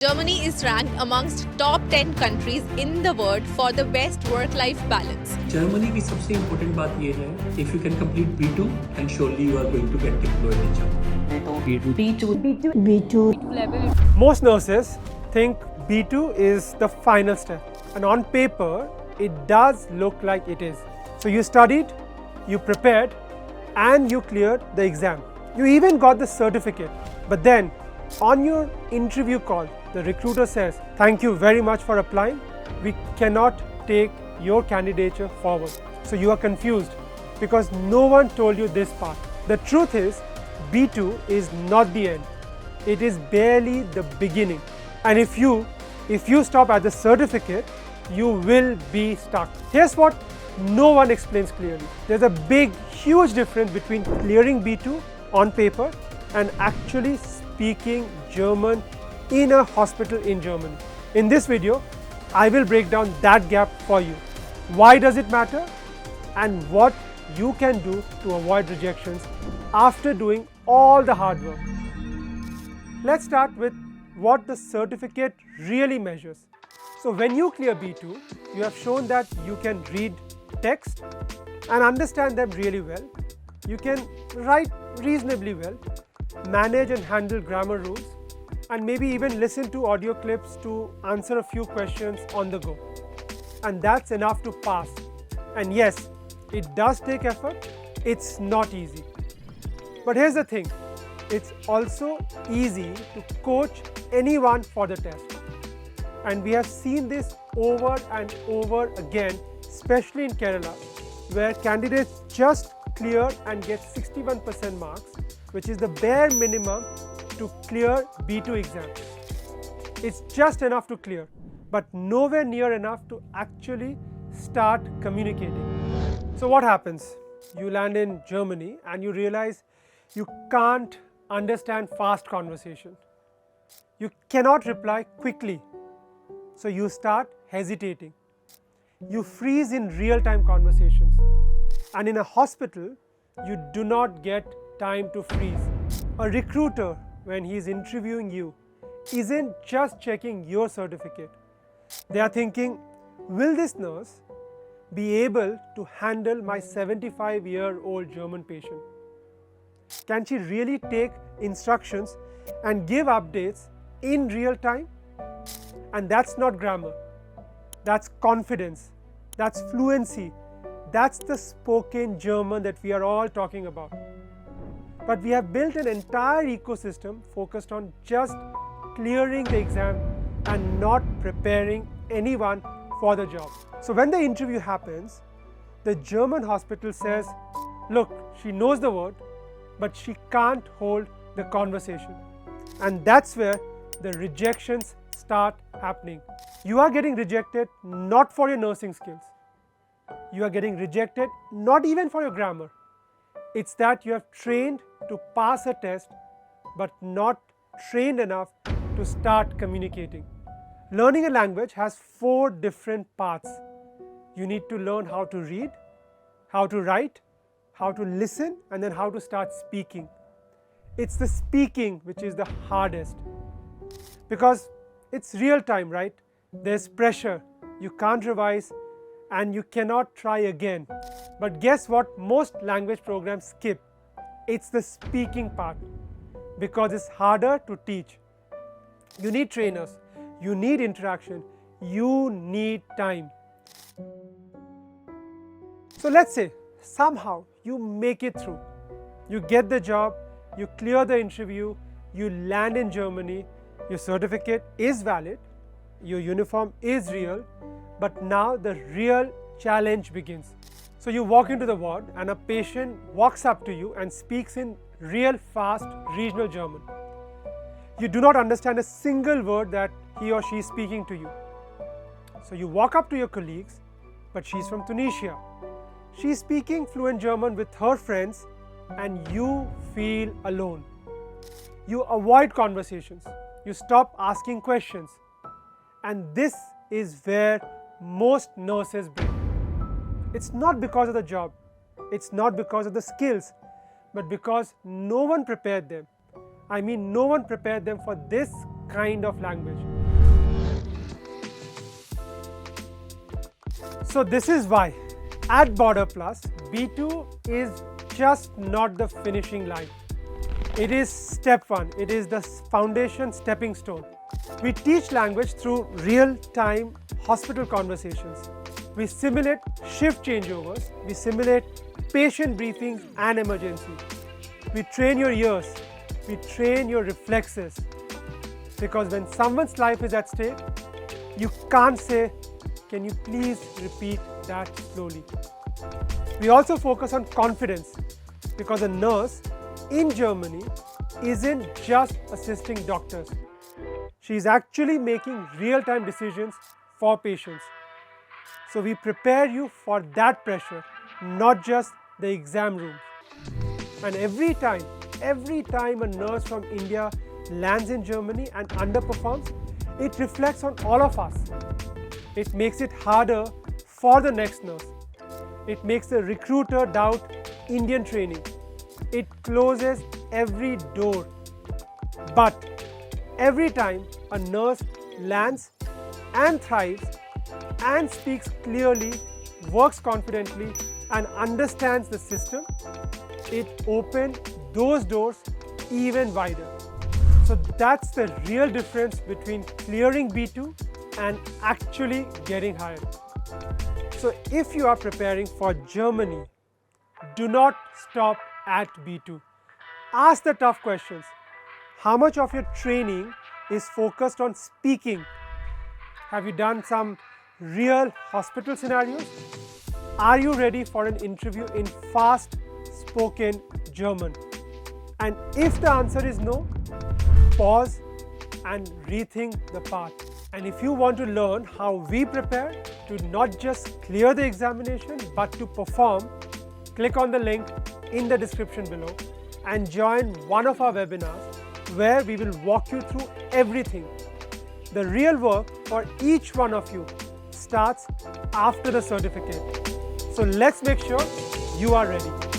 Germany is ranked amongst top 10 countries in the world for the best work-life balance. Germany की सबसे important बात ये है, if you can complete B2, then surely you are going to get deployed in Germany. B2 level. Most nurses think B2 is the final step, and on paper it does look like it is. So you studied, you prepared, and you cleared the exam. You even got the certificate. But then on your interview call, the recruiter says, "Thank you very much for applying. We cannot take your candidature forward." So you are confused because no one told you this part. The truth is, B2 is not the end. It is barely the beginning. And if you stop at the certificate, you will be stuck. Here's what no one explains clearly. There's a big, huge difference between clearing B2 on paper and actually speaking German in a hospital in Germany. In this video, I will break down that gap for you. Why does it matter? And what you can do to avoid rejections after doing all the hard work. Let's start with what the certificate really measures. So when you clear B2, you have shown that you can read text and understand them really well. You can write reasonably well, manage and handle grammar rules, and maybe even listen to audio clips to answer a few questions on the go. And that's enough to pass. And yes, it does take effort. It's not easy. But here's the thing, it's also easy to coach anyone for the test. And we have seen this over and over again, especially in Kerala, where candidates just clear and get 61% marks, which is the bare minimum to clear B2 exam. It's just enough to clear, but nowhere near enough to actually start communicating. So what happens? You land in Germany and you realize you can't understand fast conversation. You cannot reply quickly. So you start hesitating. You freeze in real-time conversations. And in a hospital, you do not get time to freeze. A recruiter, when he is interviewing you, isn't just checking your certificate. They are thinking, will this nurse be able to handle my 75-year-old German patient? Can she really take instructions and give updates in real time? And that's not grammar. That's confidence. That's fluency. That's the spoken German that we are all talking about. But we have built an entire ecosystem focused on just clearing the exam and not preparing anyone for the job. So when the interview happens, the German hospital says, look, she knows the word, but she can't hold the conversation. And that's where the rejections start happening. You are getting rejected not for your nursing skills. You are getting rejected not even for your grammar. It's that you have trained to pass a test but not trained enough to start communicating. Learning a language has 4 different paths. You need to learn how to read, how to write, how to listen, and then how to start speaking. It's the speaking which is the hardest because it's real time, right? There's pressure, you can't revise, and you cannot try again. But guess what most language programs skip? It's the speaking part because it's harder to teach. You need trainers, you need interaction, you need time. So let's say somehow you make it through. You get the job, you clear the interview, you land in Germany, your certificate is valid, your uniform is real, but now the real challenge begins. So you walk into the ward and a patient walks up to you and speaks in real fast regional German. You do not understand a single word that he or she is speaking to you. So you walk up to your colleagues, but she's from Tunisia. She's speaking fluent German with her friends and you feel alone. You avoid conversations. You stop asking questions. And this is where most nurses break. It's not because of the job, it's not because of the skills, but because no one prepared them. I mean, no one prepared them for this kind of language. So this is why at Border Plus, B2 is just not the finishing line. It is step one. It is the foundation stepping stone. We teach language through real-time hospital conversations. We simulate shift changeovers. We simulate patient briefings and emergency. We train your ears. We train your reflexes. Because when someone's life is at stake, you can't say, "Can you please repeat that slowly?" We also focus on confidence because a nurse in Germany isn't just assisting doctors. She's actually making real-time decisions for patients. So we prepare you for that pressure, not just the exam room. And every time a nurse from India lands in Germany and underperforms, it reflects on all of us. It makes it harder for the next nurse. It makes the recruiter doubt Indian training. It closes every door. But every time a nurse lands and thrives and speaks clearly, works confidently, and understands the system, it opens those doors even wider. So that's the real difference between clearing B2 and actually getting hired. So if you are preparing for Germany, do not stop at B2. Ask the tough questions. How much of your training is focused on speaking? Have you done some real hospital scenarios? Are you ready for an interview in fast spoken German? And if the answer is no, pause and rethink the path. And if you want to learn how we prepare to not just clear the examination but to perform, click on the link in the description below and join one of our webinars where we will walk you through everything. The real work for each one of you starts after the certificate. So let's make sure you are ready.